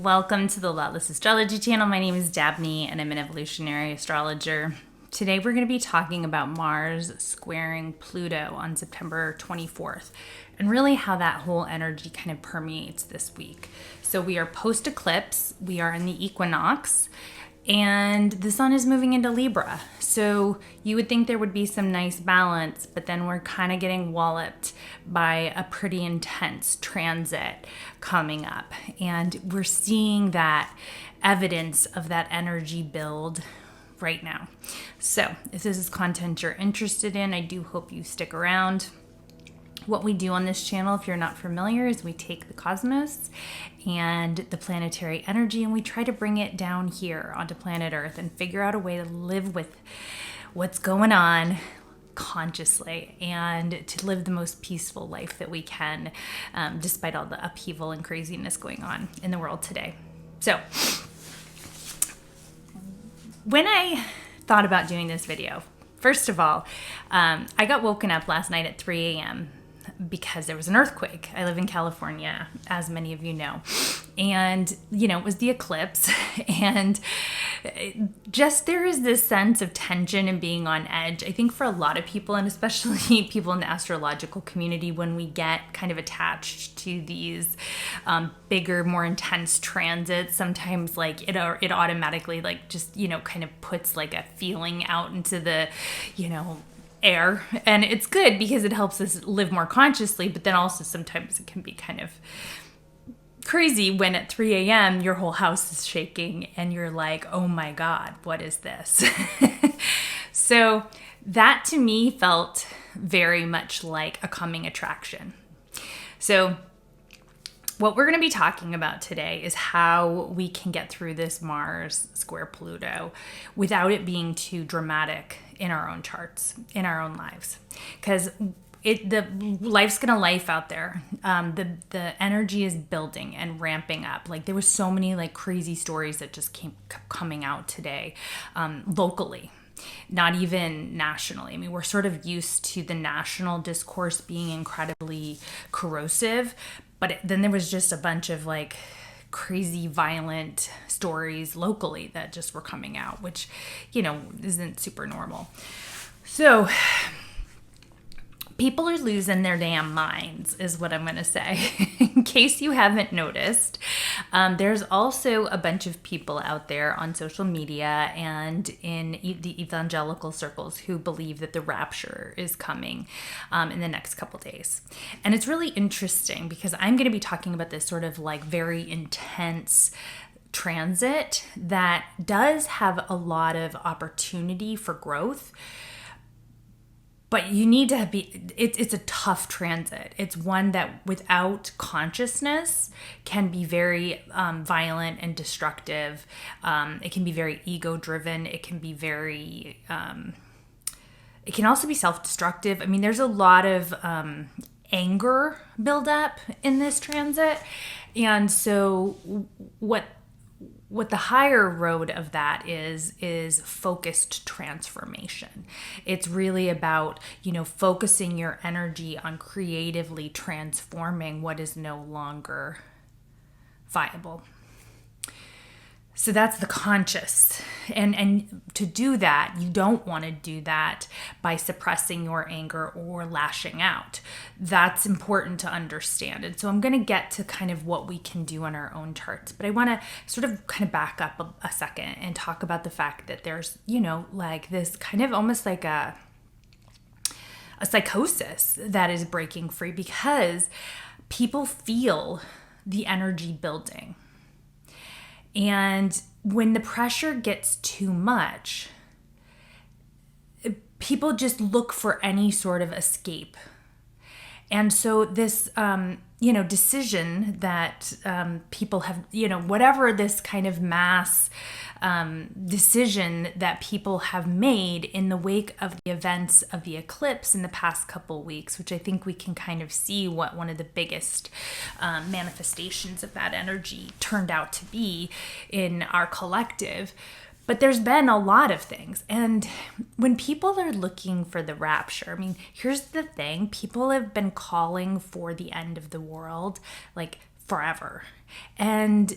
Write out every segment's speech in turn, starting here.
welcome to the Lotless Astrology channel. My name is Dabney and I'm an evolutionary astrologer. Today we're going to be talking about Mars squaring Pluto on September 24th and really how that whole energy kind of permeates this week. So we are post-eclipse, we are in the equinox, and the sun is moving into Libra. So you would think there would be some nice balance, but then we're kind of getting walloped by a pretty intense transit coming up. And we're seeing that evidence of that energy build right now. So if this is content you're interested in, I do hope you stick around. What we do on this channel, if you're not familiar, is we take the cosmos and the planetary energy and we try to bring it down here onto planet Earth and figure out a way to live with what's going on consciously and to live the most peaceful life that we can, despite all the upheaval and craziness going on in the world today. So when I thought about doing this video, first of all, I got woken up last night at 3 a.m. because there was an earthquake. I live in California, as many of you know. And, it was the eclipse. And just there is this sense of tension and being on edge. I think for a lot of people, and especially people in the astrological community, when we get kind of attached to these bigger, more intense transits, sometimes like it automatically like just, kind of puts like a feeling out into the, air, and it's good because it helps us live more consciously, but then also sometimes it can be kind of crazy when at 3 a.m. your whole house is shaking and you're like, oh my God, what is this? So that to me felt very much like a coming attraction. So what we're going to be talking about today is how we can get through this Mars square Pluto without it being too dramatic in our own charts, in our own lives. Because the life's going to life out there. The energy is building and ramping up. Like there was so many like crazy stories that just kept coming out today, locally. Not even nationally. I mean, we're sort of used to the national discourse being incredibly corrosive, but then there was just a bunch of like crazy violent stories locally that just were coming out, which, isn't super normal. So people are losing their damn minds is what I'm going to say. In case you haven't noticed, there's also a bunch of people out there on social media and in the evangelical circles who believe that the rapture is coming in the next couple days. And it's really interesting because I'm going to be talking about this sort of like very intense transit that does have a lot of opportunity for growth. But you need to it's a tough transit. It's one that without consciousness can be very violent and destructive. It can be very ego-driven. It can be very, it can also be self-destructive. I mean, there's a lot of anger buildup in this transit. And so what the higher road of that is focused transformation. It's really about, focusing your energy on creatively transforming what is no longer viable. So that's the conscious. And to do that, you don't want to do that by suppressing your anger or lashing out. That's important to understand. And so I'm going to get to kind of what we can do on our own charts. But I want to sort of kind of back up a second and talk about the fact that there's, like this kind of almost like a psychosis that is breaking free because people feel the energy building. And when the pressure gets too much, people just look for any sort of escape. And so this, decision that people have, whatever this kind of mass decision that people have made in the wake of the events of the eclipse in the past couple weeks, which I think we can kind of see what one of the biggest manifestations of that energy turned out to be in our collective. But there's been a lot of things. And when people are looking for the rapture, I mean, here's the thing. People have been calling for the end of the world like forever. And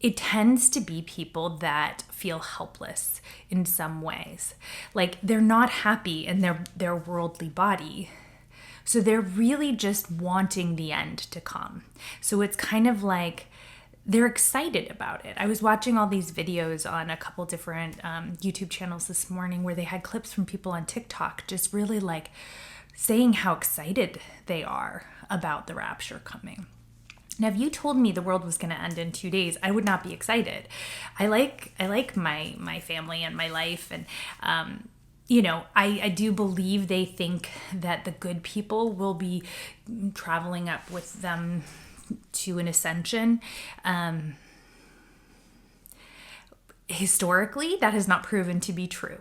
it tends to be people that feel helpless in some ways. Like they're not happy in their worldly body. So they're really just wanting the end to come. So it's kind of like they're excited about it. I was watching all these videos on a couple different YouTube channels this morning where they had clips from people on TikTok just really like saying how excited they are about the rapture coming. Now, if you told me the world was going to end in 2 days, I would not be excited. I like my family and my life, and I do believe they think that the good people will be traveling up with them to an ascension. Historically, that has not proven to be true.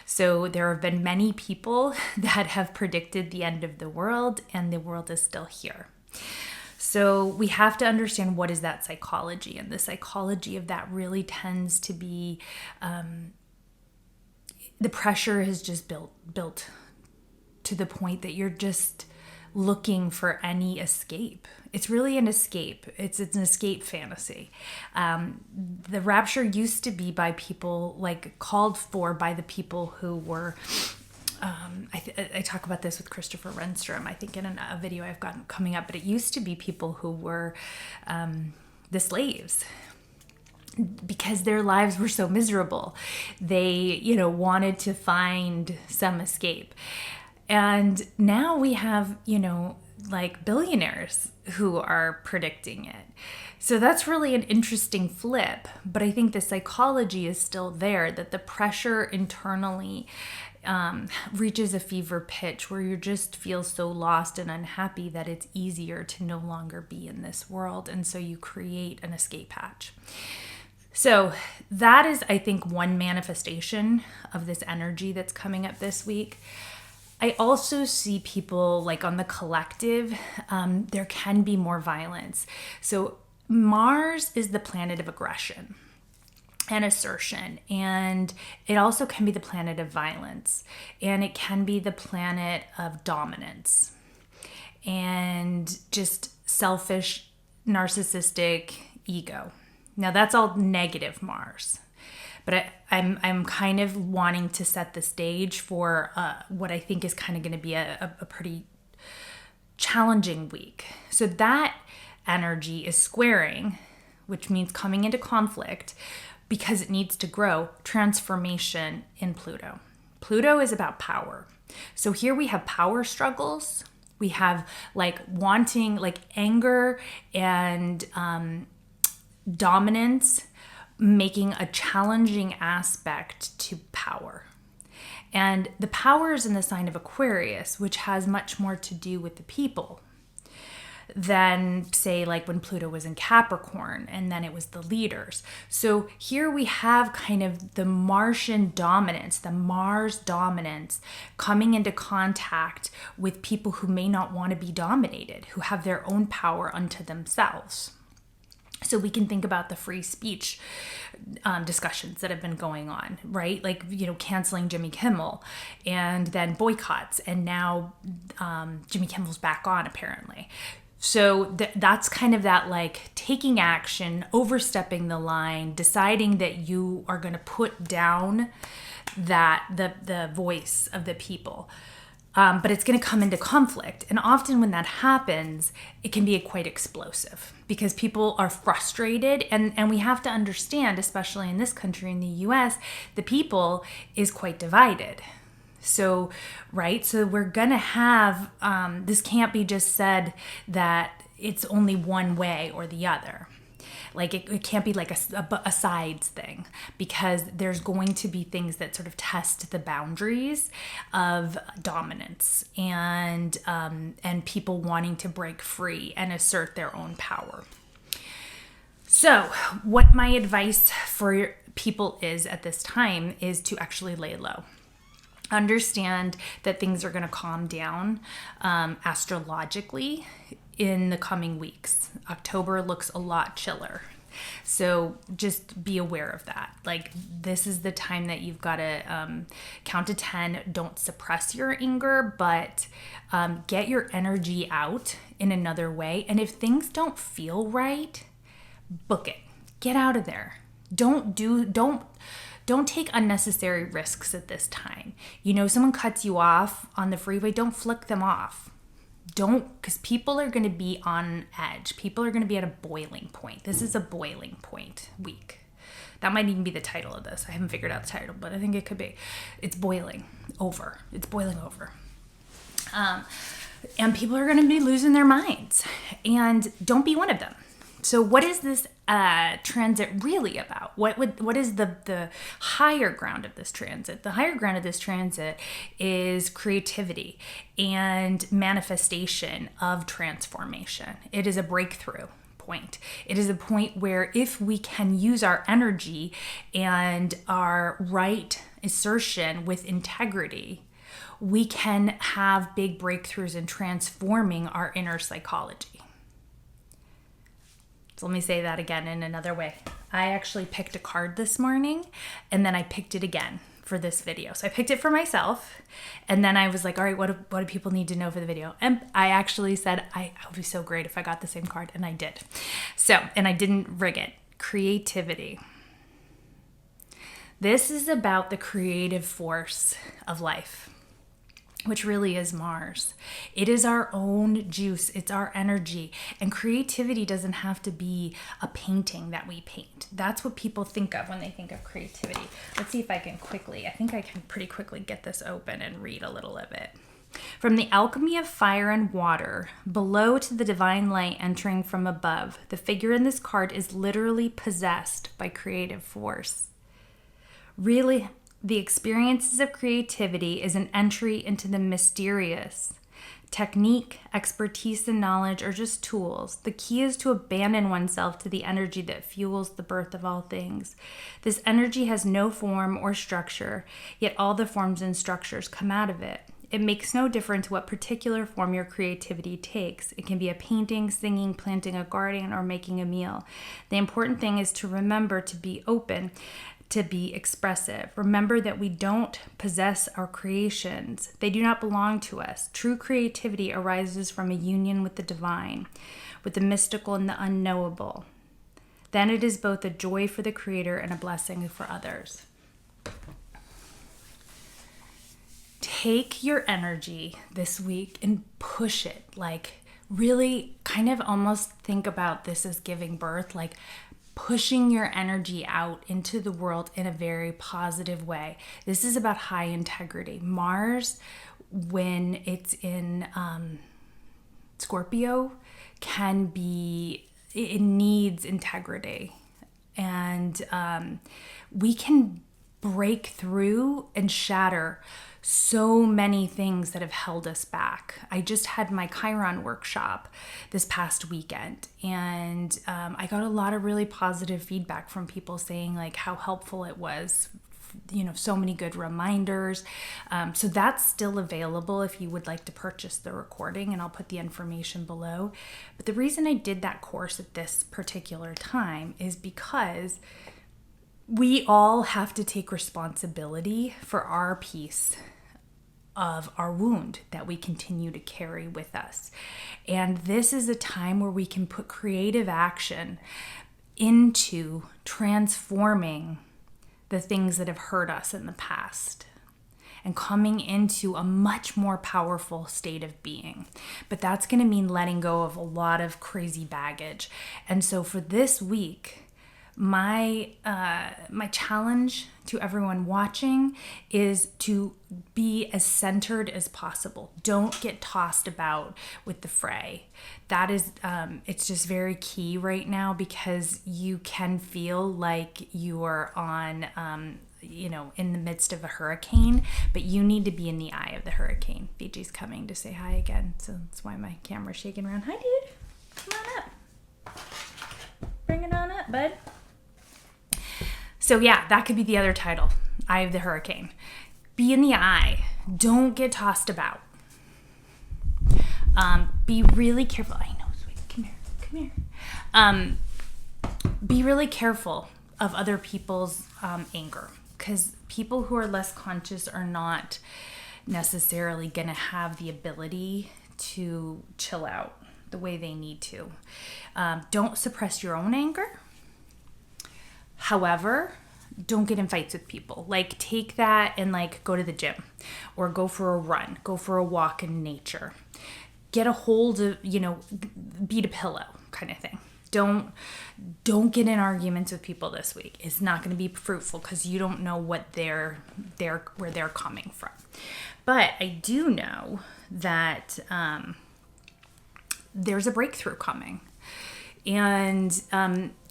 So there have been many people that have predicted the end of the world, and the world is still here. So we have to understand what is that psychology, and the psychology of that really tends to be the pressure is just built to the point that you're just looking for any escape. It's really an escape. It's an escape fantasy. The rapture used to be by people, like called for by the people who were, I talk about this with Christopher Renstrom, I think in a video I've got coming up, but it used to be people who were the slaves, because their lives were so miserable. They, wanted to find some escape. And now we have, like billionaires who are predicting it. So that's really an interesting flip. But I think the psychology is still there, that the pressure internally reaches a fever pitch where you just feel so lost and unhappy that it's easier to no longer be in this world. And so you create an escape hatch. So that is, I think, one manifestation of this energy that's coming up this week. I also see people like on the collective, there can be more violence. So Mars is the planet of aggression and assertion, and it also can be the planet of violence, and it can be the planet of dominance and just selfish, narcissistic ego. Now that's all negative Mars. But I'm kind of wanting to set the stage for what I think is kind of going to be a pretty challenging week. So that energy is squaring, which means coming into conflict because it needs to grow, transformation in Pluto. Pluto is about power. So here we have power struggles. We have like wanting, like anger and dominance, making a challenging aspect to power. And the power is in the sign of Aquarius, which has much more to do with the people than, say, like when Pluto was in Capricorn, and then it was the leaders. So here we have kind of the Martian dominance, the Mars dominance coming into contact with people who may not want to be dominated, who have their own power unto themselves. So we can think about the free speech discussions that have been going on, right? Like, canceling Jimmy Kimmel and then boycotts. And now Jimmy Kimmel's back on, apparently. So that's kind of that, like, taking action, overstepping the line, deciding that you are going to put down the voice of the people. But it's going to come into conflict. And often when that happens, it can be quite explosive because people are frustrated. And we have to understand, especially in this country, in the US, the people is quite divided. So, right? So we're going to have, this can't be just said that it's only one way or the other. Like it can't be like a sides thing, because there's going to be things that sort of test the boundaries of dominance and people wanting to break free and assert their own power. So what my advice for people is at this time is to actually lay low. Understand that things are going to calm down astrologically in the coming weeks. October looks a lot chiller. So just be aware of that. Like, this is the time that you've got to count to 10. Don't suppress your anger, but get your energy out in another way. And if things don't feel right, book it. Get out of there. Don't take unnecessary risks at this time. Someone cuts you off on the freeway, don't flick them off. Because people are going to be on edge. People are going to be at a boiling point. This is a boiling point week. That might even be the title of this. I haven't figured out the title, but I think it could be. It's boiling over. It's boiling over. And people are going to be losing their minds. And don't be one of them. So what is this transit really about? What is the higher ground of this transit? The higher ground of this transit is creativity and manifestation of transformation. It is a breakthrough point. It is a point where if we can use our energy and our right assertion with integrity, we can have big breakthroughs in transforming our inner psychology. So let me say that again in another way. I actually picked a card this morning, and then I picked it again for this video. So I picked it for myself, and then I was like, all right, what do people need to know for the video? And I actually said, it would be so great if I got the same card, and I did. So, and I didn't rig it. Creativity. This is about the creative force of life, which really is Mars. It is our own juice. It's our energy. And creativity doesn't have to be a painting that we paint. That's what people think of when they think of creativity. Let's see if I can I think I can pretty quickly get this open and read a little of it. From the alchemy of fire and water, below to the divine light entering from above, the figure in this card is literally possessed by creative force. Really, the experiences of creativity is an entry into the mysterious. Technique, expertise, and knowledge are just tools. The key is to abandon oneself to the energy that fuels the birth of all things. This energy has no form or structure, yet all the forms and structures come out of it. It makes no difference what particular form your creativity takes. It can be a painting, singing, planting a garden, or making a meal. The important thing is to remember to be open, to be expressive. Remember that we don't possess our creations. They do not belong to us. True creativity arises from a union with the divine, with the mystical and the unknowable. Then it is both a joy for the creator and a blessing for others. Take your energy this week and push it. Really kind of almost think about this as giving birth, pushing your energy out into the world in a very positive way. This is about high integrity. Mars, when it's in Scorpio, it needs integrity. And we can break through and shatter so many things that have held us back. I just had my Chiron workshop this past weekend, and I got a lot of really positive feedback from people saying how helpful it was. So many good reminders. So that's still available if you would like to purchase the recording, and I'll put the information below. But the reason I did that course at this particular time is because we all have to take responsibility for our piece of our wound that we continue to carry with us. And this is a time where we can put creative action into transforming the things that have hurt us in the past and coming into a much more powerful state of being. But that's going to mean letting go of a lot of crazy baggage. And so for this week, my challenge to everyone watching is to be as centered as possible. Don't get tossed about with the fray. That is, it's just very key right now, because you can feel like you are on, in the midst of a hurricane, but you need to be in the eye of the hurricane. BG's coming to say hi again, so that's why my camera's shaking around. Hi, dude. Come on up. Bring it on up, bud. So yeah, that could be the other title, Eye of the Hurricane. Be in the eye. Don't get tossed about. Be really careful. I know, sweet. Come here. Be really careful of other people's anger, because people who are less conscious are not necessarily going to have the ability to chill out the way they need to. Don't suppress your own anger. However, don't get in fights with people. Like, take that and like go to the gym or go for a run, go for a walk in nature. Get a hold of, beat a pillow kind of thing. Don't get in arguments with people this week. It's not going to be fruitful because you don't know what where they're coming from. But I do know that there's a breakthrough coming. And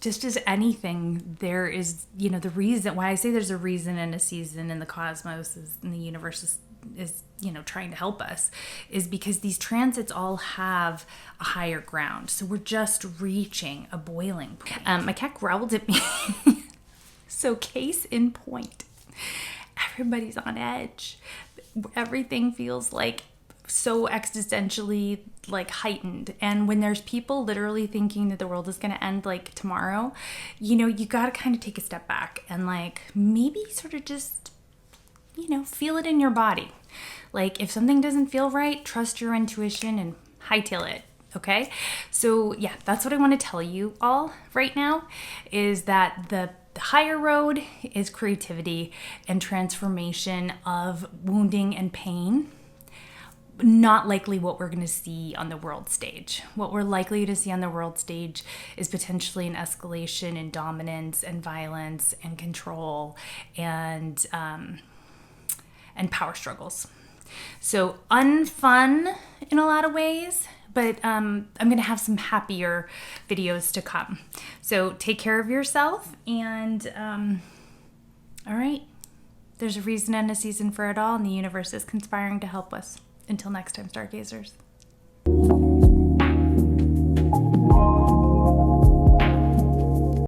just as anything, there is, the reason why I say there's a reason and a season in the cosmos and the universe is trying to help us, is because these transits all have a higher ground. So we're just reaching a boiling point. My cat growled at me. So case in point, everybody's on edge. Everything feels like so existentially like heightened. And when there's people literally thinking that the world is going to end like tomorrow, you got to kind of take a step back and like maybe sort of just, feel it in your body. Like if something doesn't feel right, trust your intuition and hightail it. Okay. So yeah, that's what I want to tell you all right now, is that the higher road is creativity and transformation of wounding and pain. Not likely what we're going to see on the world stage. What we're likely to see on the world stage is potentially an escalation in dominance and violence and control and power struggles. So unfun in a lot of ways, but I'm going to have some happier videos to come. So take care of yourself, and all right, there's a reason and a season for it all, and the universe is conspiring to help us. Until next time, stargazers.